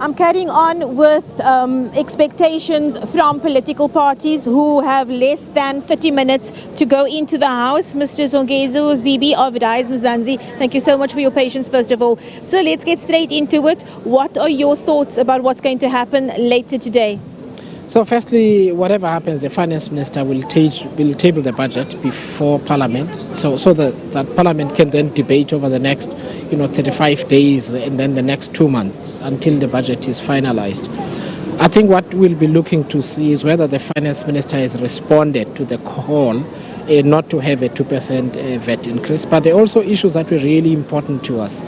I'm carrying on with expectations from political parties who have less than 30 minutes to go into the House. Mr. Songezo, Zibi of Rise Mzansi, thank you so much for your patience, first of all. So let's get straight into it. What are your thoughts about what's going to happen later today? So firstly, whatever happens, the finance minister will table the budget before Parliament, so that Parliament can then debate over the next 35 days and then the next 2 months until the budget is finalized. I think what we'll be looking to see is whether the finance minister has responded to the call not to have a 2% VAT increase. But there are also issues that were really important to us,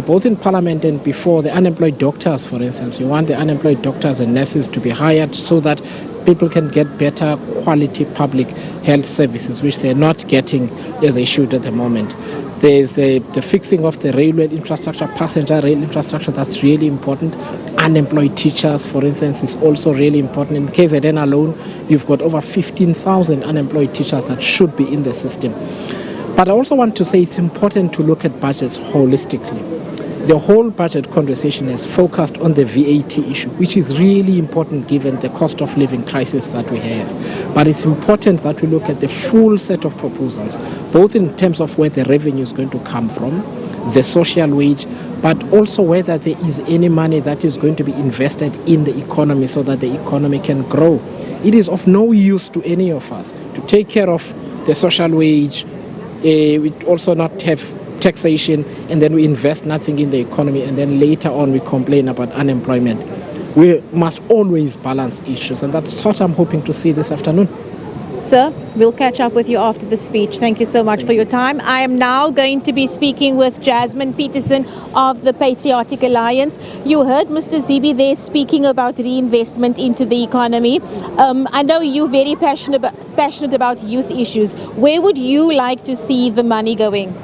both in Parliament and before. The unemployed doctors, for instance. We want the unemployed doctors and nurses to be hired so that people can get better quality public health services, which they're not getting as issued at the moment. There's the fixing of the railway infrastructure, passenger rail infrastructure, that's really important. Unemployed teachers, for instance, is also really important. In KZN alone, you've got over 15,000 unemployed teachers that should be in the system. But I also want to say it's important to look at budgets holistically. The whole budget conversation is focused on the VAT issue, which is really important given the cost of living crisis that we have. But it's important that we look at the full set of proposals, both in terms of where the revenue is going to come from, the social wage, but also whether there is any money that is going to be invested in the economy so that the economy can grow. It is of no use to any of us to take care of the social wage, we also not have taxation, and then we invest nothing in the economy, and then later on we complain about unemployment. We must always balance issues, and that's what I'm hoping to see this afternoon. Sir, we'll catch up with you after the speech. Thank you so much for your time. I am now going to be speaking with Jasmine Petersen of the Patriotic Alliance. You heard Mr. Zibi there speaking about reinvestment into the economy. I know you're very passionate about youth issues. Where would you like to see the money going?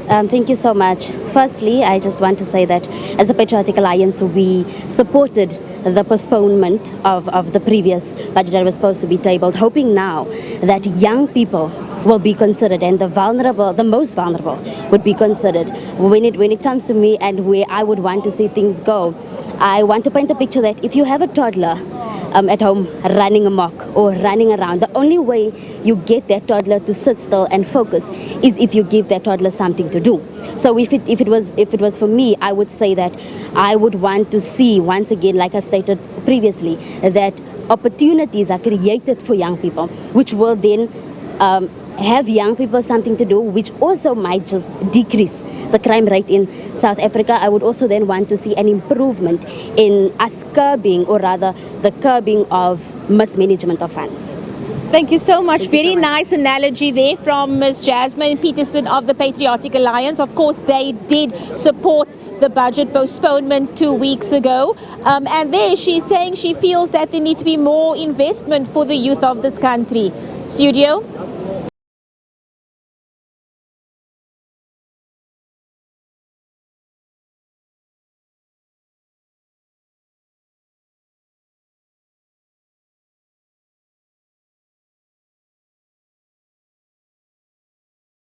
Thank you so much. Firstly, I just want to say that as a Patriotic Alliance, we supported the postponement of the previous budget that was supposed to be tabled, hoping now that young people will be considered and the most vulnerable would be considered. When it comes to me and where I would want to see things go, I want to paint a picture that if you have a toddler at home running amok or running around, the only way you get that toddler to sit still and focus is if you give that toddler something to do. So if it was for me, I would say that I would want to see, once again, like I've stated previously, that opportunities are created for young people, which will then have young people something to do, which also might just decrease the crime rate in South Africa. I would also then want to see an improvement in us curbing, or rather the curbing of mismanagement of funds. Thank you so much. Very nice analogy there from Ms. Jasmine Petersen of the Patriotic Alliance. Of course, they did support the budget postponement 2 weeks ago. And there she's saying she feels that there need to be more investment for the youth of this country. Studio?